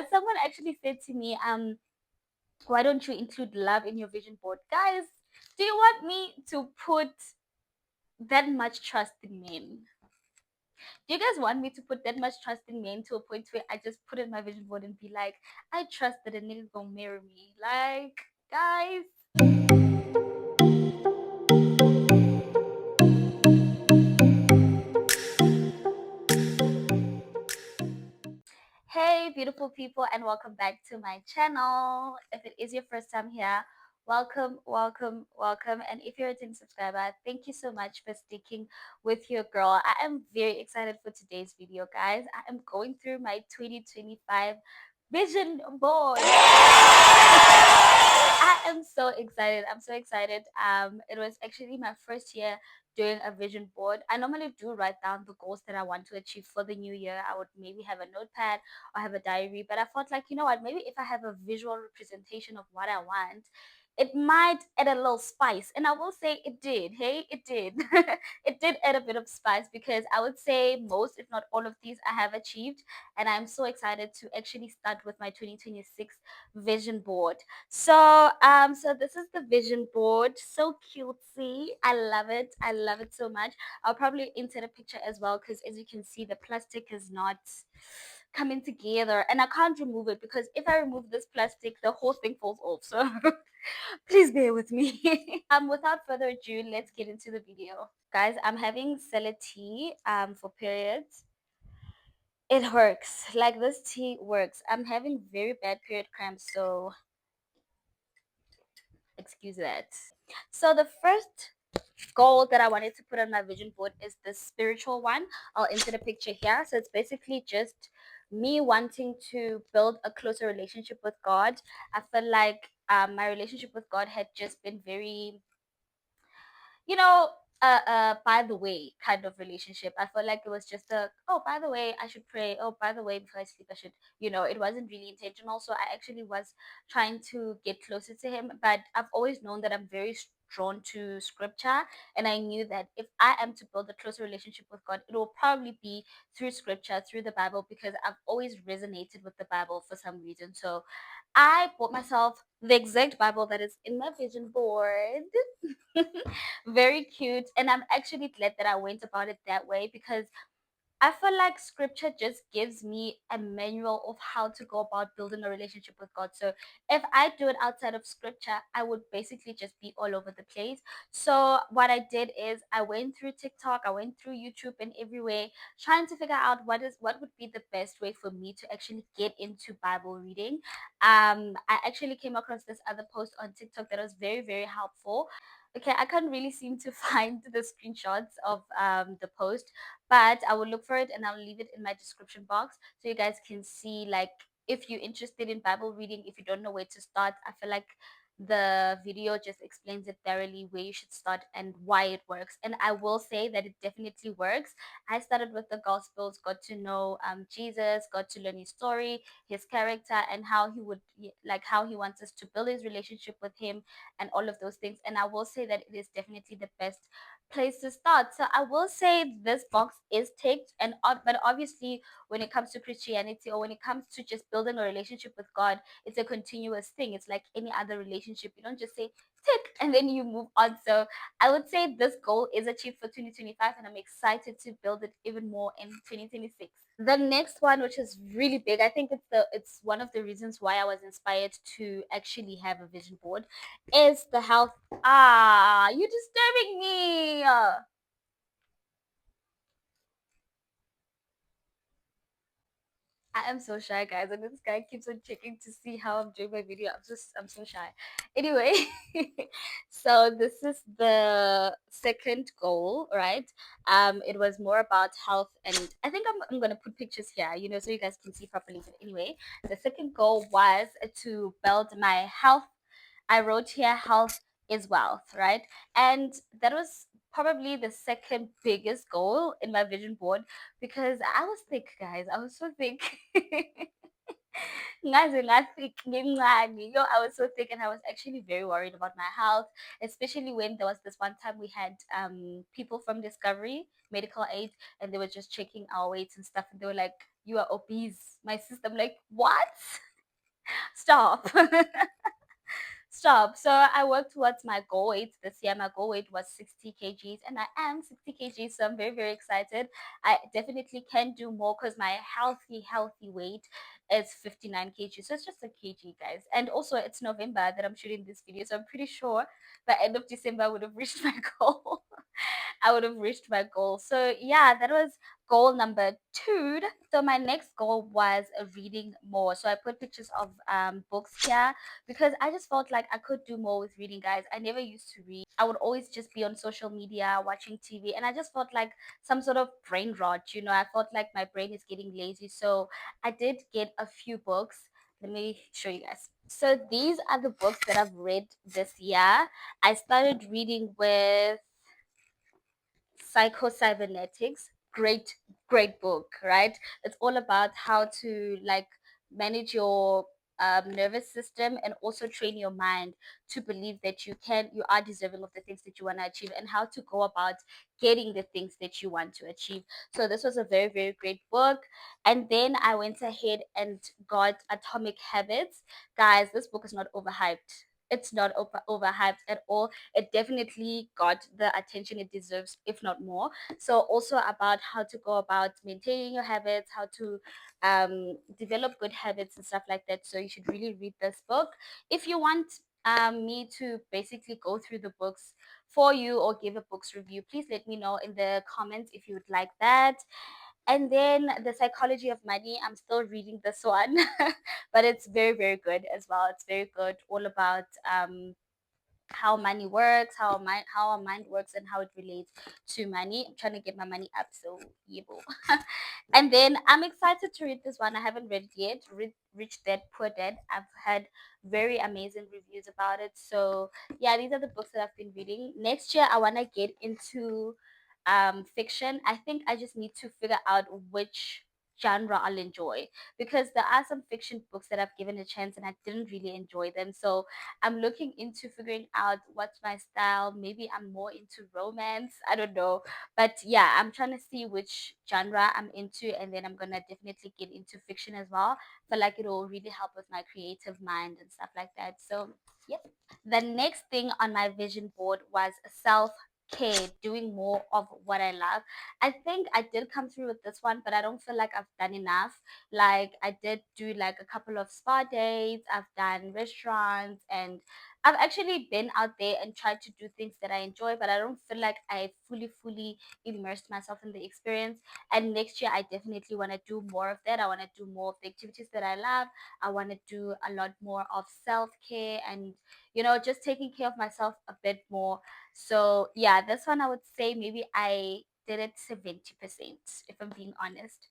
Someone actually said to me, why don't you include love in your vision board? Guys, do you want me to put that much trust in men? Do you guys want me to put that much trust in men to a point where I just put in my vision board and be like, I trust that a nigga gonna marry me? Like, guys. Hey, beautiful people, and welcome back to my channel. If it is your first time here, welcome, welcome, welcome. And if you're a returning subscriber, thank you so much for sticking with your girl. I am very excited for today's video, guys. I am going through my 2025 vision board. I am so excited. I'm so excited. It was actually my first year doing a vision board. I normally do write down the goals that I want to achieve for the new year. I would maybe have a notepad or have a diary, but I felt like, you know what, maybe if I have a visual representation of what I want, it might add a little spice. And I will say it did. Hey, it did. It did add a bit of spice because I would say most, if not all of these, I have achieved. And I'm so excited to actually start with my 2026 vision board. So this is the vision board. So cutesy. I love it. I love it so much. I'll probably insert a picture as well because as you can see, the plastic is not coming together and I can't remove it because if I remove this plastic, the whole thing falls off. So please bear with me. Without further ado, let's get into the video. Guys, I'm having Cella tea for periods. It works. Like this tea works. I'm having very bad period cramps, so excuse that. So the first goal that I wanted to put on my vision board is the spiritual one. I'll insert a picture here. So it's basically just me wanting to build a closer relationship with God. I feel like my relationship with God had just been very, you know, by the way kind of relationship. I felt like it was just a, oh, by the way, I should pray. Oh, by the way, before I sleep, I should, it wasn't really intentional. So I actually was trying to get closer to him. But I've always known that I'm very drawn to scripture. And I knew that if I am to build a closer relationship with God, it will probably be through scripture, through the Bible, because I've always resonated with the Bible for some reason. So I bought myself the exact Bible that is in my vision board. Very cute. And I'm actually glad that I went about it that way because I feel like scripture just gives me a manual of how to go about building a relationship with God. So if I do it outside of scripture, I would basically just be all over the place. So what I did is I went through TikTok, I went through YouTube and everywhere trying to figure out what would be the best way for me to actually get into Bible reading. I actually came across this other post on TikTok that was very, very helpful. Okay, I can't really seem to find the screenshots of the post, but I will look for it and I'll leave it in my description box so you guys can see, like, if you're interested in Bible reading, if you don't know where to start. I feel like the video just explains it thoroughly where you should start and why it works. And I will say that it definitely works. I started with the Gospels, got to know Jesus, got to learn his story, his character, and how he would, like, how he wants us to build his relationship with him and all of those things. And I will say that it is definitely the best place to start. So I will say this box is ticked, and but obviously when it comes to Christianity or when it comes to just building a relationship with God, it's a continuous thing. It's like any other relationship. You don't just say tick and then you move on. So I would say this goal is achieved for 2025 and I'm excited to build it even more in 2026. The next one, which is really big, I think it's one of the reasons why I was inspired to actually have a vision board, is the health. You're disturbing me. I am so shy, guys, and this guy keeps on checking to see how I'm doing my video. I'm so shy. Anyway, so this is the second goal, right? It was more about health, and I think I'm gonna put pictures here, so you guys can see properly. But anyway, the second goal was to build my health. I wrote here, health is wealth, right? And that was probably the second biggest goal in my vision board because I was thick, guys. I was so thick. Ngaze ngafika ngincane. Yo, I was so thick and I was actually very worried about my health, especially when there was this one time we had people from Discovery Medical Aid and they were just checking our weights and stuff and they were like, "You are obese." My sister, I'm like, "What?" Stop. Stop. So I worked towards my goal weight this year. My goal weight was 60 kgs, and I am 60 kgs. So I'm very, very excited. I definitely can do more because my healthy weight is 59 kgs. So it's just a kg, guys. And also, it's November that I'm shooting this video. So I'm pretty sure by end of December, I would have reached my goal. I would have reached my goal. So yeah, that was goal number two. So my next goal was reading more. So I put pictures of books here because I just felt like I could do more with reading, guys. I never used to read. I would always just be on social media watching TV, and I just felt like some sort of brain rot. I felt like my brain is getting lazy. So I did get a few books. Let me show you guys. So these are the books that I've read this year. I started reading with Psycho-Cybernetics. Great book, right? It's all about how to like manage your nervous system and also train your mind to believe that you are deserving of the things that you want to achieve and how to go about getting the things that you want to achieve. So this was a very, very great book. And then I went ahead and got Atomic Habits. Guys, this book is not overhyped. It's not overhyped at all. It definitely got the attention it deserves, if not more. So also about how to go about maintaining your habits, how to develop good habits and stuff like that. So you should really read this book. If you want me to basically go through the books for you or give a books review, please let me know in the comments if you would like that. And then The Psychology of Money, I'm still reading this one, but it's very, very good as well. It's very good, all about how money works, how our mind works, and how it relates to money. I'm trying to get my money up, so yeah. And then I'm excited to read this one. I haven't read it yet. Rich Dad Poor Dad. I've had very amazing reviews about it. So yeah, these are the books that I've been reading. Next year, I want to get into fiction. I think I just need to figure out which genre I'll enjoy because there are some fiction books that I've given a chance and I didn't really enjoy them. So I'm looking into figuring out what's my style. Maybe I'm more into romance. I don't know. But yeah, I'm trying to see which genre I'm into, and then I'm gonna definitely get into fiction as well. I feel like it'll really help with my creative mind and stuff like that. So, yep. The next thing on my vision board was self care, doing more of what I love. I think I did come through with this one, but I don't feel like I've done enough. Like I did do like a couple of spa dates, I've done restaurants, and I've actually been out there and tried to do things that I enjoy, but I don't feel like I fully immersed myself in the experience. And next year I definitely want to do more of that. I want to do more of the activities that I love. I want to do a lot more of self-care and just taking care of myself a bit more. So yeah, this one I would say maybe I did it 70%, if I'm being honest.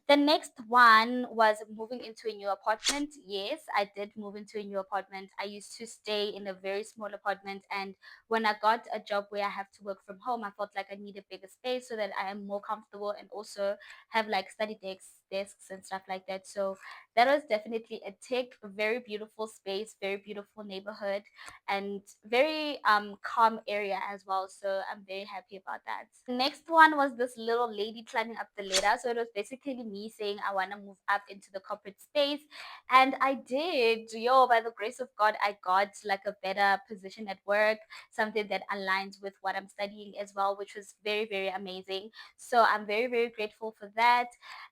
The next one was moving into a new apartment. Yes, I did move into a new apartment. I used to stay in a very small apartment, and when I got a job where I have to work from home, I felt like I need a bigger space so that I am more comfortable and also have like study desks and stuff like that. So that was definitely a tick. A very beautiful space, very beautiful neighborhood, and very calm area as well. So I'm very happy about that. Next one was this little lady climbing up the ladder. So it was basically me saying I want to move up into the corporate space, and I did. Yo, by the grace of God, I got like a better position at work, something that aligns with what I'm studying as well, which was very, very amazing. So I'm very, very grateful for that.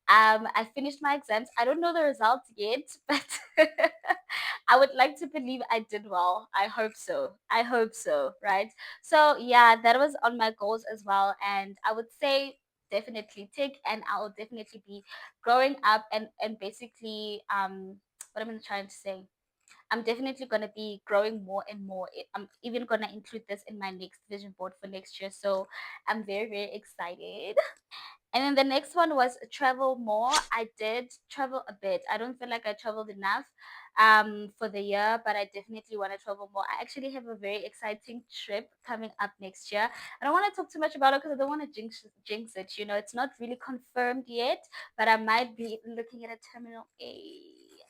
I finished my exams. I don't know the results yet, but I would like to believe I did well. I hope so. I hope so, right? So yeah, that was on my goals as well. And I would say definitely tick, and I'll definitely be growing up and basically what am I trying to say? I'm definitely gonna be growing more and more. I'm even gonna include this in my next vision board for next year. So I'm very, very excited. And then the next one was travel more. I did travel a bit. I don't feel like I traveled enough for the year, but I definitely want to travel more. I actually have a very exciting trip coming up next year. I don't want to talk too much about it because I don't want to jinx it. It's not really confirmed yet, but I might be looking at a Terminal A.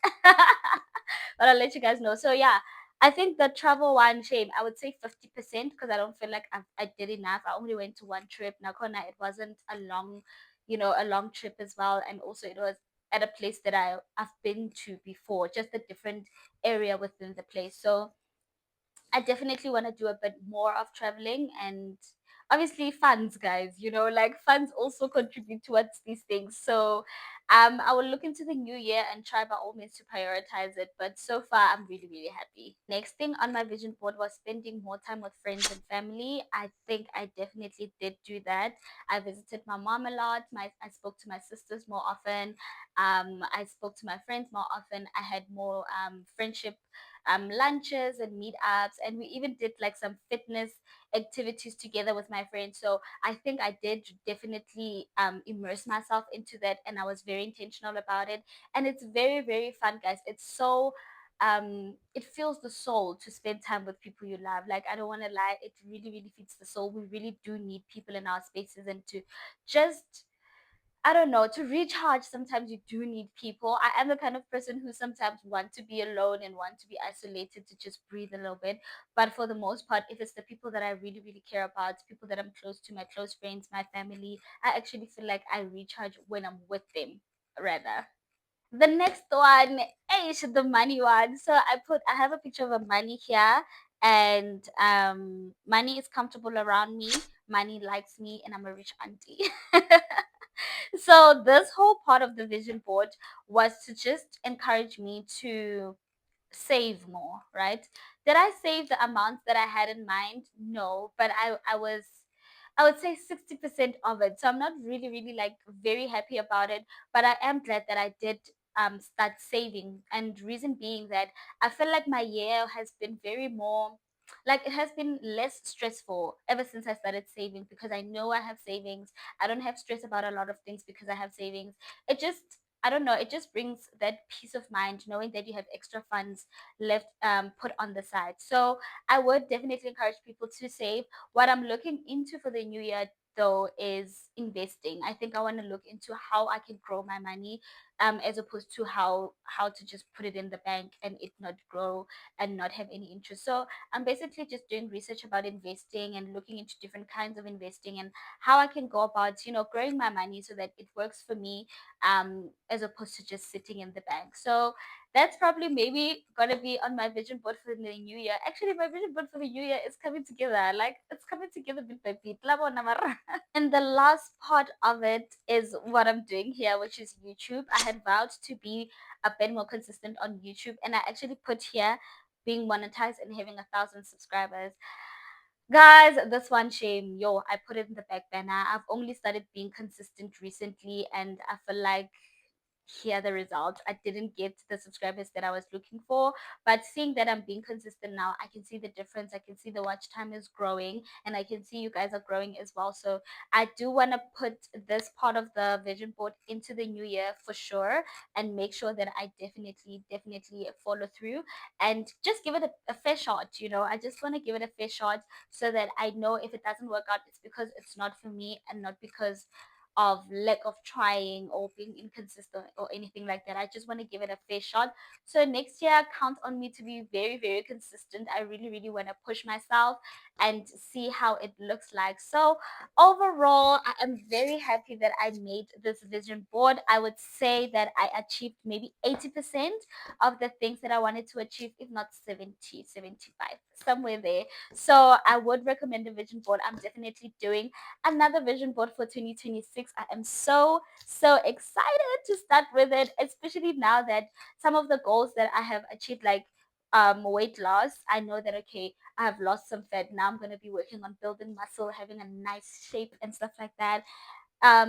But I'll let you guys know. So yeah, I think the travel one, shame, I would say 50% because I don't feel like I did enough. I only went to one trip. Nakona, it wasn't a long, a long trip as well. And also it was at a place that I've been to before, just a different area within the place. So I definitely want to do a bit more of traveling and obviously funds, guys. Like funds also contribute towards these things. So I will look into the new year and try by all means to prioritize it. But so far I'm really, really happy. Next thing on my vision board was spending more time with friends and family. I think I definitely did do that. I visited my mom a lot. I spoke to my sisters more often. I spoke to my friends more often. I had more friendship lunches and meetups, and we even did like some fitness activities together with my friends. So I think I did definitely immerse myself into that, and I was very intentional about it. And it's very, very fun, guys. It's so it fills the soul to spend time with people you love. Like, I don't want to lie, it really, really feeds the soul. We really do need people in our spaces, and to just, I don't know, to recharge, sometimes you do need people. I am the kind of person who sometimes want to be alone and want to be isolated to just breathe a little bit. But for the most part, if it's the people that I really, really care about, people that I'm close to, my close friends, my family, I actually feel like I recharge when I'm with them, rather. The next one is the money one. So I have a picture of a money here, and money is comfortable around me, money likes me, and I'm a rich auntie. So this whole part of the vision board was to just encourage me to save more, right? Did I save the amounts that I had in mind? No, but I would say 60% of it. So I'm not really, really like very happy about it, but I am glad that I did start saving. And reason being that I feel like my year has been very more, like, it has been less stressful ever since I started saving, because I know I have savings. I don't have stress about a lot of things because I have savings. It just, I don't know, it just brings that peace of mind knowing that you have extra funds left, put on the side. So I would definitely encourage people to save. What I'm looking into for the new year though is investing. I think I want to look into how I can grow my money, as opposed to how to just put it in the bank and it not grow and not have any interest. So I'm basically just doing research about investing and looking into different kinds of investing and how I can go about, growing my money so that it works for me, as opposed to just sitting in the bank. So that's probably maybe gonna be on my vision board for the new year. Actually, my vision board for the new year is coming together. Like, it's coming together bit by bit. Labo namara. And the last part of it is what I'm doing here, which is YouTube. I had vowed to be a bit more consistent on YouTube, and I actually put here being monetized and having 1,000 subscribers. Guys, this one, shame. Yo, I put it in the back burner. I've only started being consistent recently, and I feel like here are the results. I didn't get the subscribers that I was looking for, but seeing that I'm being consistent now, I can see the difference. I can see the watch time is growing, and I can see you guys are growing as well. So I do want to put this part of the vision board into the new year for sure, and make sure that I definitely, definitely follow through and just give it a fair shot. I just want to give it a fair shot so that I know if it doesn't work out, it's because it's not for me and not because of lack of trying or being inconsistent or anything like that. I just want to give it a fair shot. So next year, count on me to be very, very consistent. I really, really want to push myself and see how it looks like. So overall, I am very happy that I made this vision board. I would say that I achieved maybe 80% of the things that I wanted to achieve, if not 70, 75, somewhere there. So I would recommend a vision board. I'm definitely doing another vision board for 2026. I am so, so excited to start with it, especially now that some of the goals that I have achieved, like weight loss, I know that okay, I have lost some fat. Now I'm going to be working on building muscle, having a nice shape and stuff like that.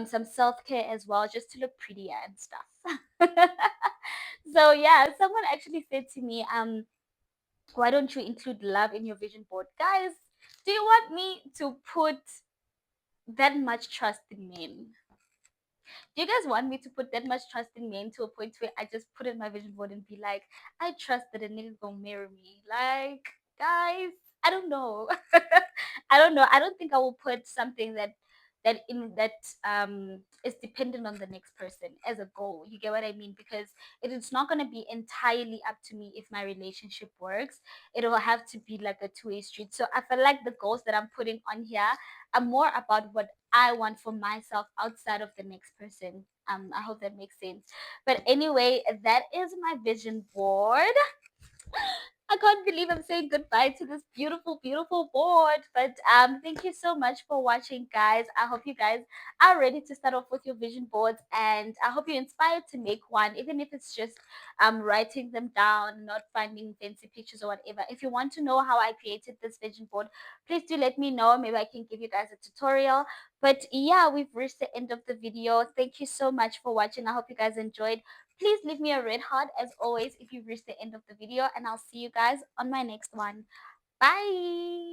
Some self-care as well, just to look prettier and stuff. So yeah, someone actually said to me, why don't you include love in your vision board? Guys, do you want me to put that much trust in men? Do you guys want me to put that much trust in men to a point where I just put in my vision board and be like, I trust that a nigga gonna marry me? Like, guys, I don't know. I don't know. I don't think I will put something that is dependent on the next person as a goal. You get what I mean? Because it is not going to be entirely up to me if my relationship works. It will have to be like a two-way street. So I feel like the goals that I'm putting on here are more about what I want for myself outside of the next person. I hope that makes sense. But anyway, that is my vision board. I can't believe I'm saying goodbye to this beautiful, beautiful board. But thank you so much for watching, guys. I hope you guys are ready to start off with your vision boards, and I hope you're inspired to make one, even if it's just writing them down, not finding fancy pictures or whatever. If you want to know how I created this vision board, please do let me know. Maybe I can give you guys a tutorial. But yeah, we've reached the end of the video. Thank you so much for watching. I hope you guys enjoyed. Please leave me a red heart as always if you've reached the end of the video, and I'll see you guys on my next one. Bye.